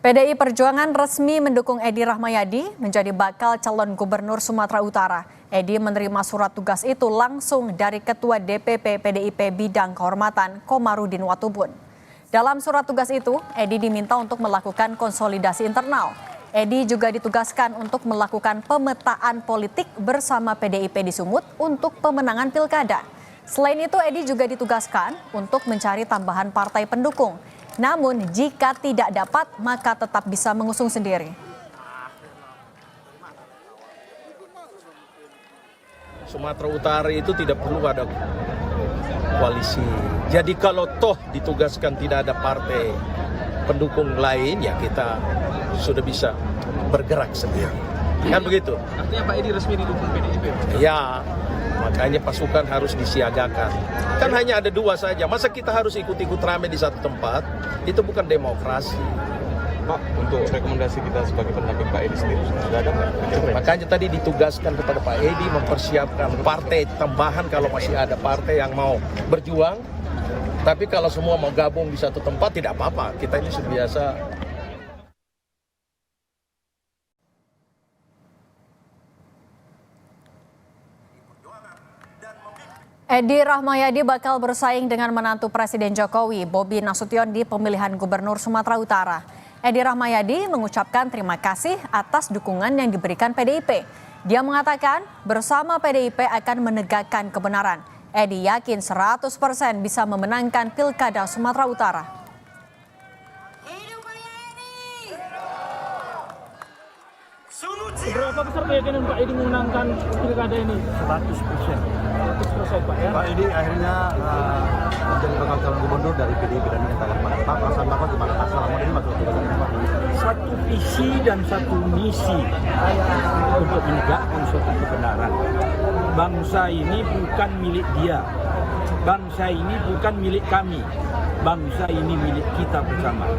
PDI Perjuangan resmi mendukung Edi Rahmayadi menjadi bakal calon gubernur Sumatera Utara. Edi menerima surat tugas itu langsung dari Ketua DPP PDIP Bidang Kehormatan Komarudin Watubun. Dalam surat tugas itu, Edi diminta untuk melakukan konsolidasi internal. Edi juga ditugaskan untuk melakukan pemetaan politik bersama PDIP di Sumut untuk pemenangan pilkada. Selain itu, Edi juga ditugaskan untuk mencari tambahan partai pendukung. Namun jika tidak dapat, maka tetap bisa mengusung sendiri. Sumatera Utara itu tidak perlu ada koalisi. Jadi kalau toh ditugaskan tidak ada partai pendukung lain, ya kita sudah bisa bergerak sendiri. Kan begitu? Artinya Pak Edi resmi didukung PDIP? Ya, makanya pasukan harus disiagakan. Kan hanya ada dua saja. Masa kita harus ikut-ikut rame di satu tempat? Itu bukan demokrasi. Pak, untuk rekomendasi kita sebagai pendamping Pak Edi sendiri sudah ada nggak? Makanya tadi ditugaskan kepada Pak Edi mempersiapkan partai tambahan kalau masih ada partai yang mau berjuang. Tapi kalau semua mau gabung di satu tempat tidak apa-apa. Kita ini sudah biasa. Edi Rahmayadi bakal bersaing dengan menantu Presiden Jokowi, Bobi Nasution, di pemilihan Gubernur Sumatera Utara. Edi Rahmayadi mengucapkan terima kasih atas dukungan yang diberikan PDIP. Dia mengatakan bersama PDIP akan menegakkan kebenaran. Edi yakin 100% bisa memenangkan Pilkada Sumatera Utara. Berapa besar keyakinan Pak Edi memenangkan pilkada ini? 100%. 100% Pak ya? Pak Edi akhirnya menjadi bakal calon gubernur dari PDIP dan menyatakan pada Pak, perasaan Bapak gimana Pak? Selama ini masuk ke Pak. Satu visi dan satu misi untuk menegakkan suatu kebenaran. Bangsa ini bukan milik dia. Bangsa ini bukan milik kami. Bangsa ini milik kita bersama.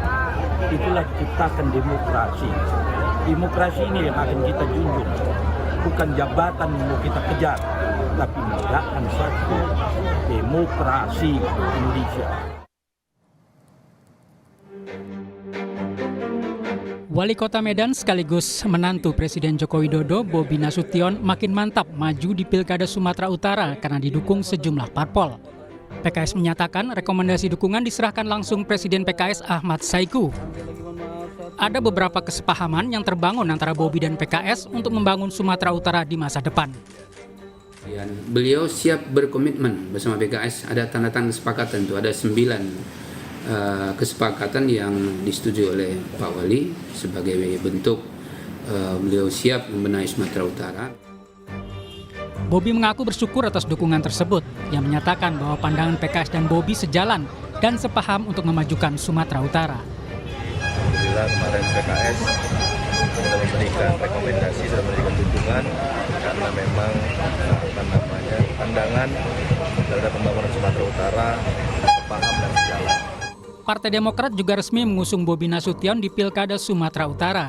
Itulah ciptakan demokrasi. Demokrasi ini yang akan kita junjung. Bukan jabatan yang mau kita kejar, tapi menegakkan satu demokrasi Indonesia. Wali Kota Medan sekaligus menantu Presiden Joko Widodo, Bobi Nasution, makin mantap maju di Pilkada Sumatera Utara karena didukung sejumlah parpol. PKS menyatakan rekomendasi dukungan diserahkan langsung Presiden PKS Ahmad Saiku. Ada beberapa kesepahaman yang terbangun antara Bobi dan PKS untuk membangun Sumatera Utara di masa depan. Beliau siap berkomitmen bersama PKS, ada tanda tangan kesepakatan itu, ada 9 kesepakatan yang disetujui oleh Pak Wali sebagai bentuk beliau siap membenahi Sumatera Utara. Bobi mengaku bersyukur atas dukungan tersebut, yang menyatakan bahwa pandangan PKS dan Bobi sejalan dan sepaham untuk memajukan Sumatera Utara. Alhamdulillah kemarin PKS sudah memberikan rekomendasi, sudah memberikan dukungan karena memang pandangan terhadap pembangunan Sumatera Utara sepaham dan sejalan. Partai Demokrat juga resmi mengusung Bobi Nasution di Pilkada Sumatera Utara.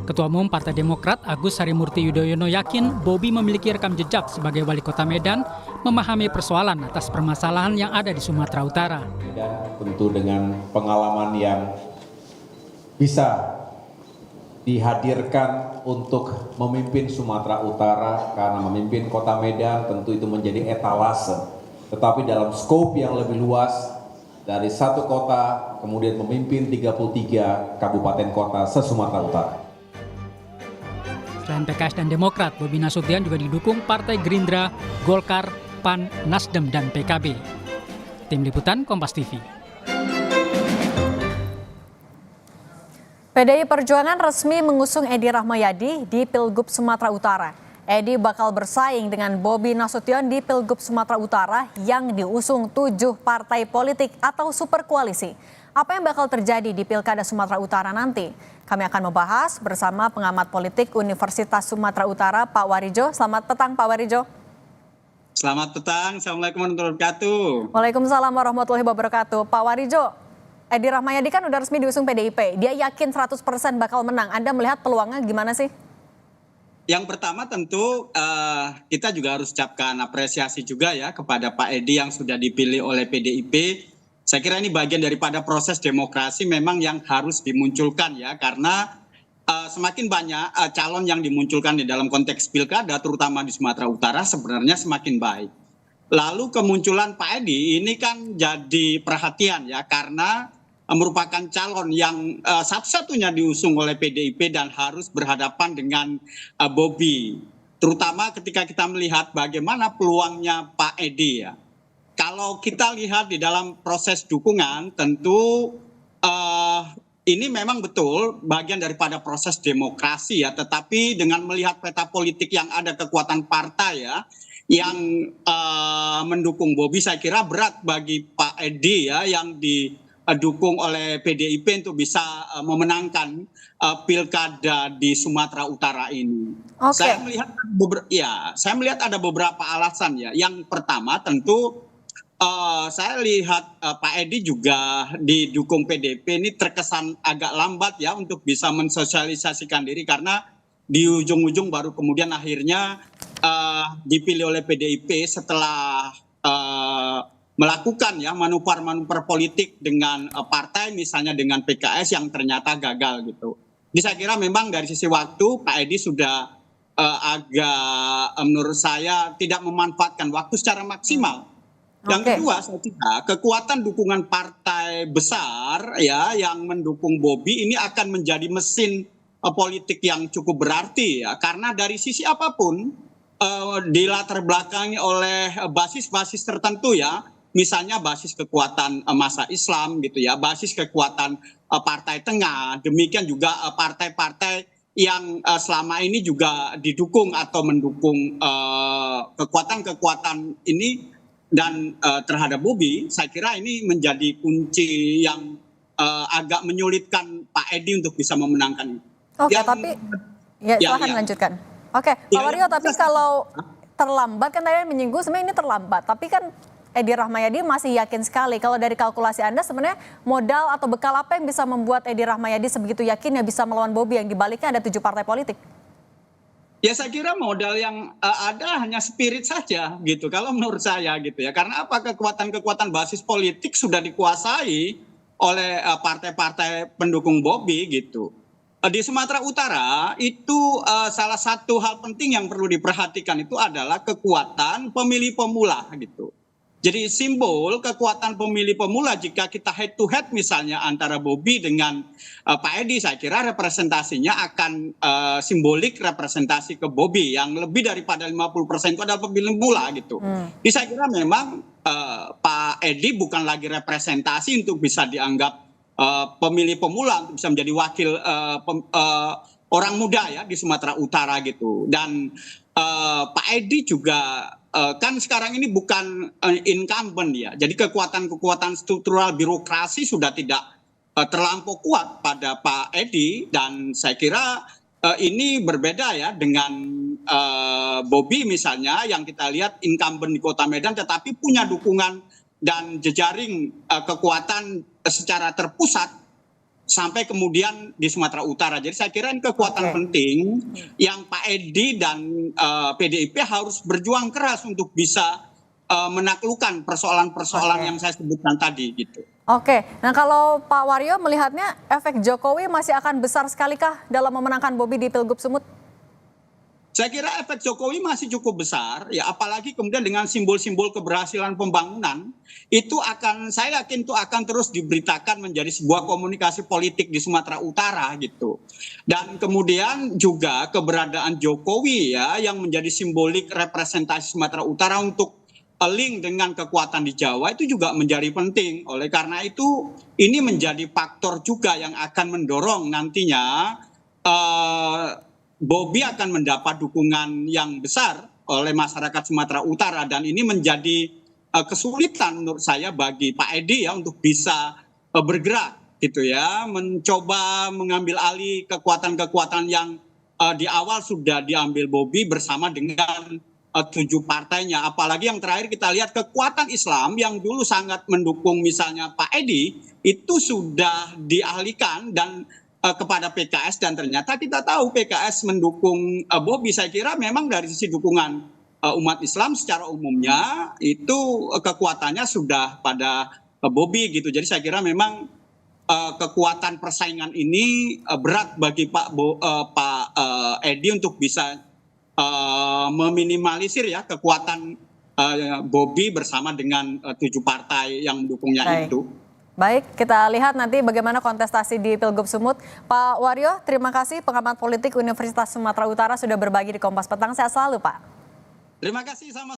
Ketua Umum Partai Demokrat Agus Harimurti Yudhoyono yakin Bobi memiliki rekam jejak sebagai wali kota Medan, memahami persoalan atas permasalahan yang ada di Sumatera Utara. Dan tentu dengan pengalaman yang bisa dihadirkan untuk memimpin Sumatera Utara, karena memimpin kota Medan tentu itu menjadi etalase. Tetapi dalam skop yang lebih luas, dari satu kota kemudian memimpin 33 kabupaten kota se-Sumatera Utara. Selain PKS dan Demokrat, Bobi Nasution juga didukung Partai Gerindra, Golkar, PAN, Nasdem, dan PKB. Tim Liputan Kompas TV. PDI Perjuangan resmi mengusung Edi Rahmayadi di Pilgub Sumatera Utara. Edi bakal bersaing dengan Bobi Nasution di Pilgub Sumatera Utara yang diusung 7 partai politik atau super koalisi. Apa yang bakal terjadi di Pilkada Sumatera Utara nanti? Kami akan membahas bersama pengamat politik Universitas Sumatera Utara, Pak Warijo. Selamat petang, Pak Warijo. Selamat petang, Assalamualaikum warahmatullahi wabarakatuh. Waalaikumsalam warahmatullahi wabarakatuh. Pak Warijo, Edi Rahmayadi kan udah resmi diusung PDIP. Dia yakin 100% bakal menang. Anda melihat peluangnya gimana sih? Yang pertama tentu kita juga harus ucapkan apresiasi juga ya kepada Pak Edi yang sudah dipilih oleh PDIP Saya kira ini bagian daripada proses demokrasi memang yang harus dimunculkan ya, karena semakin banyak calon yang dimunculkan di dalam konteks pilkada, terutama di Sumatera Utara, sebenarnya semakin baik. Lalu kemunculan Pak Edi ini kan jadi perhatian ya, karena merupakan calon yang satu-satunya diusung oleh PDIP dan harus berhadapan dengan Bobi. Terutama ketika kita melihat bagaimana peluangnya Pak Edi ya. Kalau kita lihat di dalam proses dukungan, tentu ini memang betul bagian daripada proses demokrasi ya. Tetapi dengan melihat peta politik yang ada, kekuatan partai ya, yang mendukung Bobi, saya kira berat bagi Pak Edi ya, yang didukung oleh PDIP untuk bisa memenangkan pilkada di Sumatera Utara ini. Oke. Saya melihat ada beberapa alasan ya. Yang pertama tentu saya lihat Pak Edi juga didukung PDIP ini terkesan agak lambat ya untuk bisa mensosialisasikan diri, karena di ujung-ujung baru kemudian akhirnya dipilih oleh PDIP setelah melakukan ya manuver-manuver politik dengan partai, misalnya dengan PKS yang ternyata gagal gitu. Jadi saya kira memang dari sisi waktu Pak Edi sudah agak menurut saya tidak memanfaatkan waktu secara maksimal. Yang kedua, saya kira kekuatan dukungan partai besar ya yang mendukung Bobi ini akan menjadi mesin politik yang cukup berarti ya, karena dari sisi apapun dilatar belakangi oleh basis-basis tertentu ya, misalnya basis kekuatan massa Islam gitu ya, basis kekuatan partai tengah, demikian juga partai-partai yang selama ini juga didukung atau mendukung kekuatan-kekuatan ini dan terhadap Bobi. Saya kira ini menjadi kunci yang agak menyulitkan Pak Edi untuk bisa memenangkan. Oke, tapi ya silahkan lanjutkan. Oke, Pak Wario, tapi kalau terlambat kan tadi menyinggung sebenarnya ini terlambat, tapi kan Edi Rahmayadi masih yakin sekali. Kalau dari kalkulasi Anda sebenarnya modal atau bekal apa yang bisa membuat Edi Rahmayadi sebegitu yakin ya bisa melawan Bobi yang dibaliknya ada 7 partai politik? Ya saya kira modal yang ada hanya spirit saja gitu, kalau menurut saya gitu ya. Karena apa, kekuatan-kekuatan basis politik sudah dikuasai oleh partai-partai pendukung Bobi gitu. Di Sumatera Utara itu salah satu hal penting yang perlu diperhatikan itu adalah kekuatan pemilih pemula gitu. Jadi simbol kekuatan pemilih pemula jika kita head to head misalnya antara Bobi dengan Pak Edi, saya kira representasinya akan simbolik representasi ke Bobi yang lebih daripada 50% itu adalah pemilih pemula gitu. Jadi saya kira memang Pak Edi bukan lagi representasi untuk bisa dianggap pemilih pemula, untuk bisa menjadi wakil orang muda ya di Sumatera Utara gitu. Dan Pak Edi juga kan sekarang ini bukan incumbent ya, jadi kekuatan-kekuatan struktural birokrasi sudah tidak terlampau kuat pada Pak Edi, dan saya kira ini berbeda ya dengan Bobi misalnya yang kita lihat incumbent di Kota Medan tetapi punya dukungan dan jejaring kekuatan secara terpusat sampai kemudian di Sumatera Utara. Jadi saya kira ini kekuatan penting yang Pak Edi dan PDIP harus berjuang keras untuk bisa menaklukkan persoalan-persoalan yang saya sebutkan tadi gitu. Oke, nah kalau Pak Wario melihatnya efek Jokowi masih akan besar sekalikah dalam memenangkan Bobi di Pilgub Sumut? Saya kira efek Jokowi masih cukup besar ya, apalagi kemudian dengan simbol-simbol keberhasilan pembangunan itu saya yakin itu akan terus diberitakan menjadi sebuah komunikasi politik di Sumatera Utara gitu. Dan kemudian juga keberadaan Jokowi ya yang menjadi simbolik representasi Sumatera Utara untuk link dengan kekuatan di Jawa itu juga menjadi penting. Oleh karena itu ini menjadi faktor juga yang akan mendorong nantinya Bobi akan mendapat dukungan yang besar oleh masyarakat Sumatera Utara, dan ini menjadi kesulitan menurut saya bagi Pak Edi ya untuk bisa bergerak gitu ya, mencoba mengambil alih kekuatan-kekuatan yang di awal sudah diambil Bobi bersama dengan 7 partainya. Apalagi yang terakhir kita lihat kekuatan Islam yang dulu sangat mendukung misalnya Pak Edi itu sudah dialihkan dan kepada PKS, dan ternyata kita tahu PKS mendukung Bobi. Saya kira memang dari sisi dukungan umat Islam secara umumnya itu kekuatannya sudah pada Bobi gitu. Jadi saya kira memang kekuatan persaingan ini berat bagi Pak Edi untuk bisa meminimalisir ya kekuatan Bobi bersama dengan 7 partai yang mendukungnya itu. Baik, kita lihat nanti bagaimana kontestasi di Pilgub Sumut. Pak Waryo, terima kasih pengamat politik Universitas Sumatera Utara sudah berbagi di Kompas Petang. Sehat selalu, Pak. Terima kasih sama